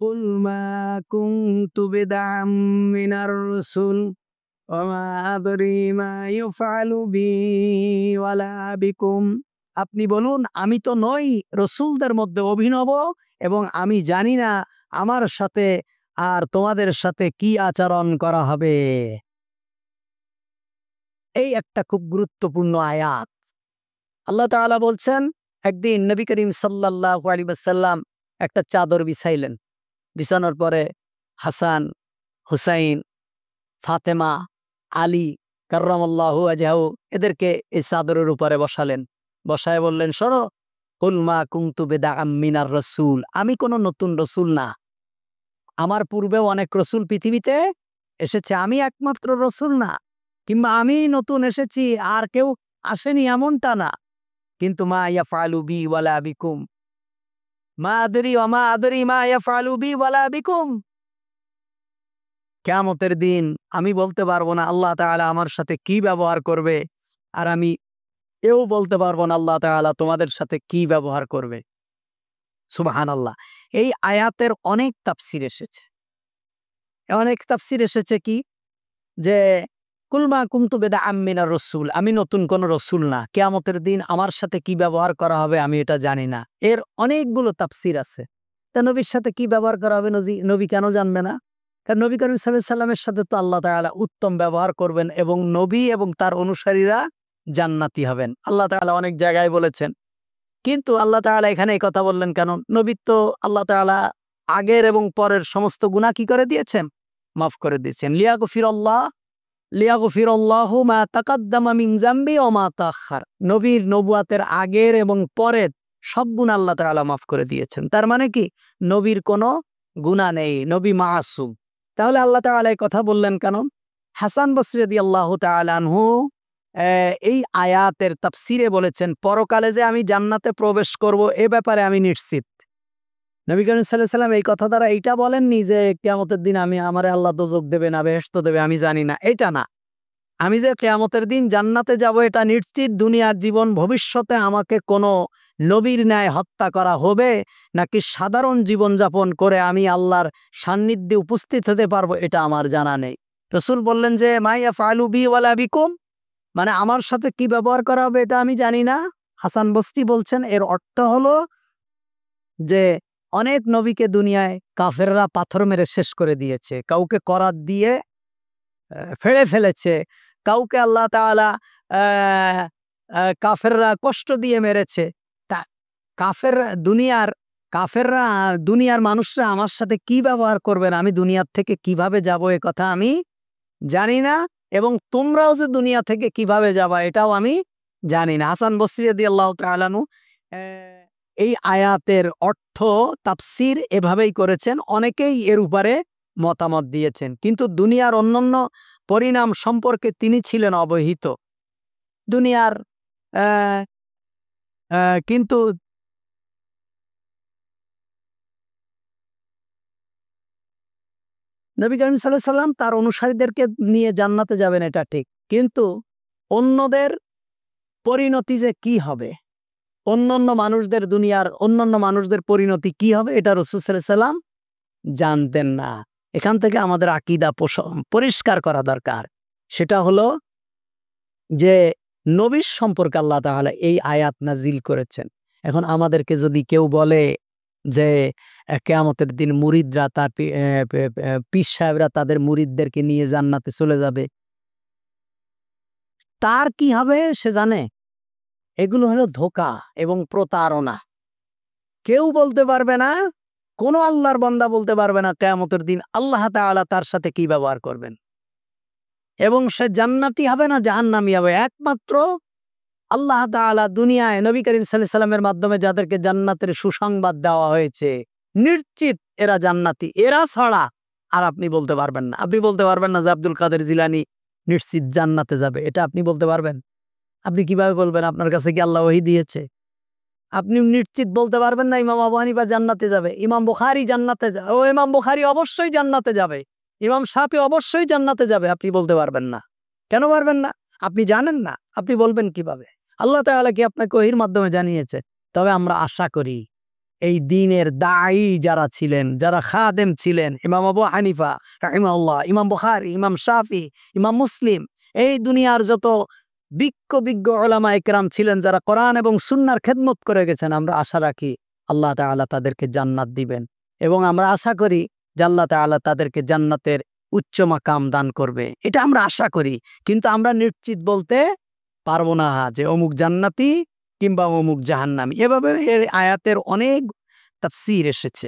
قل ما كنت بدعا من الرسل وما أدري ما يفعل بي ولا بكم। আপনি বলুন, আমি তো নই রসুলদের মধ্যে অভিনব, এবং আমি জানি না আমার সাথে আর তোমাদের সাথে কি আচরণ করা হবে। এই একটা খুব গুরুত্বপূর্ণ আয়াত। আল্লাহ তাআলা বলছেন, একদিন নবী করিম সাল্লাল্লাহু আলাইহি ওয়াসাল্লাম একটা চাদর বিছাইলেন। বিছানোর পরে হাসান, হুসাইন, ফাতেমা, আলী কাররামাল্লাহু ওয়াজহাহু এদেরকে এই চাদরের উপরে বসালেন। বসায় বললেন, শোনো, কুল মা কুনতু বিদআম মিনার রাসূল, আমি কোনো নতুন রসুল না। আমার পূর্বেও অনেক রসুল পৃথিবীতে এসেছে, আমি একমাত্র রসুল না, কিংবা আমি নতুন এসেছি আর কেউ আসেনি এমনটা না। কিন্তু মা ইয়াফআলু বি ওয়ালা বিকুম, মা আদরি ওয়া মা আদরি মা ইয়াফআলু বি ওয়ালা বিকুম। কিয়ামতের দিন আমি বলতে পারবো না আল্লাহ তাআলা আমার সাথে কি ব্যবহার করবে, আর আমি এও বলতে পারবো না আল্লাহ তাআলা তোমাদের সাথে কি ব্যবহার করবে। সুবহানাল্লাহ। এই আয়াতের অনেক তাফসীর এসেছে। অনেক তাফসীর এসেছে কি, যে কুল মা কুনতু বিদআম মিনার রাসূল, আমি নতুন কোন রসুল না, কিয়ামতের দিন আমার সাথে কি ব্যবহার করা হবে আমি এটা জানি না। এর অনেকগুলো তাফসীর আছে। তা নবীর সাথে কি ব্যবহার করা হবে নবী কেন জানবে না? কারণ নবী করিম সাল্লাল্লাহু আলাইহি সাল্লামের সাথে তো আল্লাহ তাআলা উত্তম ব্যবহার করবেন, এবং নবী এবং তার অনুসারীরা জান্নাতি হবেন। আল্লাহ তাআলা অনেক জায়গায় বলেছেন। কিন্তু আল্লাহ তাআলা এখানে এই কথা বললেন কেন? নবীর তো আল্লাহ তাআলা আগের এবং পরের সমস্ত গুনাহ কি করে দিয়েছেন? মাফ করে দিয়েছেন। লিয়াগফিরাল্লাহু মা তাকাদ্দামা মিন যামবি ওয়া মা তাআখার। নবীর নবুয়াতের আগের এবং পরের সব গুনাহ আল্লাহ তাআলা মাফ করে দিয়েছেন। তার মানে কি, নবীর কোনো গুনাহ নেই, নবী মাসুম। তাহলে আল্লাহ তাআলা এই কথা বললেন কেন? হাসান বসরি রাদিয়াল্লাহু তাআলা আনহু এই আয়াতের তাফসিরে বলেছেন, পরকালে যে আমি জান্নাতে প্রবেশ করব এ ব্যাপারে আমি নিশ্চিত। নবী করিম সাল্লাল্লাহু আলাইহি ওয়াসাল্লাম এই কথা দ্বারা এইটা বলেননি যে কিয়ামতের দিন আমারে আল্লাহ দোজখ দেবে না বেহেশত দেবে আমি জানি না, এটা না। আমি যে কিয়ামতের দিন জান্নাতে যাব এটা নিশ্চিত। দুনিয়ার জীবন ভবিষ্যতে আমাকে কোনো নবীর ন্যায় হত্যা করা হবে, নাকি সাধারণ জীবনযাপন করে আমি আল্লাহর সান্নিধ্যে উপস্থিত হতে পারবো, এটা আমার জানা নেই। রাসূল বললেন যে মা ইয়াফআলু বি ওয়ালা বিকুম, মানে আমার সাথে কি ব্যবহার করা হবে এটা আমি জানি না। হাসান বসরি বলছেন, এর অর্থ হলো যে অনেক নবীকে দুনিয়ায় কাফেররা পাথর মেরে শেষ করে দিয়েছে, কাউকে করাত দিয়ে ফেড়ে ফেলেছে, কাউকে আল্লাহ তাআলা কাফেররা কষ্ট দিয়ে মেরেছে। তা কাফেররা দুনিয়ার মানুষরা আমার সাথে কি ব্যবহার করবেন, আমি দুনিয়ার থেকে কিভাবে যাব এ কথা আমি জানি না, এবং তোমরাও যে দুনিয়া থেকে কিভাবে যাবা এটাও আমি জানি না। হাসান বসরি রাদিয়াল্লাহু তাআলা আনহু এই আয়াতের অর্থ তাফসীর এভাবেই করেছেন। অনেকেই এর উপরে মতামত দিয়েছেন, কিন্তু দুনিয়ার অন্যান্য পরিণাম সম্পর্কে তিনি ছিলেন অবহিত। দুনিয়ার আহ, কিন্তু নবী করিম সাল্লাল্লাহু আলাইহি সাল্লাম তার অনুসারীদেরকে নিয়ে জান্নাতে যাবেন, এটা ঠিক। কিন্তু অন্যদের পরিণতি যে কি হবে, দুনিয়ার অন্যান্য মানুষদের পরিণতি কি হবে, এটা রাসূল সাল্লাল্লাহু আলাইহি সাল্লাম জানতেন না। এখান থেকে আমাদের আকীদা পরিষ্কার করা দরকার। সেটা হলো যে নবীর সম্পর্কে আল্লাহ তাআলা এই আয়াত নাজিল করেছেন। এখন আমাদেরকে যদি কেউ বলে যে কিয়ামতের দিন মুরিদরা তার পীর সাহেবরা তাদের মুরিদদেরকে নিয়ে জান্নাতে চলে যাবে, তার কি হবে সে জানে? এগুলো হলো ধোঁকা এবং প্রতারণা। কেউ বলতে পারবে না, কোনো আল্লাহর বান্দা বলতে পারবে না কিয়ামতের দিন আল্লাহ তাআলা তার সাথে কি ব্যবহার করবেন, এবং সে জান্নাতি হবে না জাহান্নামী হবে। একমাত্র আল্লাহ তাআলা দুনিয়ায় নবী করিম সাল্লাল্লাহু আলাইহি সাল্লামের মাধ্যমে যাদেরকে জান্নাতের সুসংবাদ দেওয়া হয়েছে, নিশ্চিত এরা জান্নাতি, এরা ছাড়া আর আপনি বলতে পারবেন না। আপনি বলতে পারবেন না যে আব্দুল কাদের জিলানী নিশ্চিত জান্নাতে যাবে, এটা আপনি বলতে পারবেন? আপনি কিভাবে বলবেন? আপনার কাছে কি আল্লাহ ওহী দিয়েছে? আপনি নিশ্চিত বলতে পারবেন না ইমাম আবু হানিফা জান্নাতে যাবে, ইমাম বুখারী জান্নাতে যাবে, ইমাম বুখারী অবশ্যই জান্নাতে যাবে, ইমাম শাফি অবশ্যই জান্নাতে যাবে, আপনি বলতে পারবেন না। কেন পারবেন না? আপনি জানেন না, আপনি বলবেন কিভাবে? আল্লাহ তাআলা কি আপনাকে ওহীর মাধ্যমে জানিয়েছে? তবে আমরা আশা করি এই দ্বীনের দায়ী যারা ছিলেন, যারা খাদেম ছিলেন, ইমাম আবু হানিফা রাহিমাহুল্লাহ, ইমাম বুখারী, ইমাম শাফি, ইমাম মুসলিম, এই দুনিয়ার যত বিজ্ঞ উলামা ইকরাম ছিলেন যারা কোরআন এবং সুন্নাহর খেদমত করে গেছেন, আমরা আশা রাখি আল্লাহ তাআলা তাদেরকে জান্নাত দিবেন এবং আমরা আশা করি যে আল্লাহ তাআলা তাদেরকে জান্নাতের উচ্চ মাকাম দান করবে। এটা আমরা আশা করি, কিন্তু আমরা নিশ্চিত বলতে পারবো না যে অমুক জান্নাতি কিংবা অমুক জাহান্নামী। এভাবে এর আয়াতের অনেক তাফসীর এসেছে।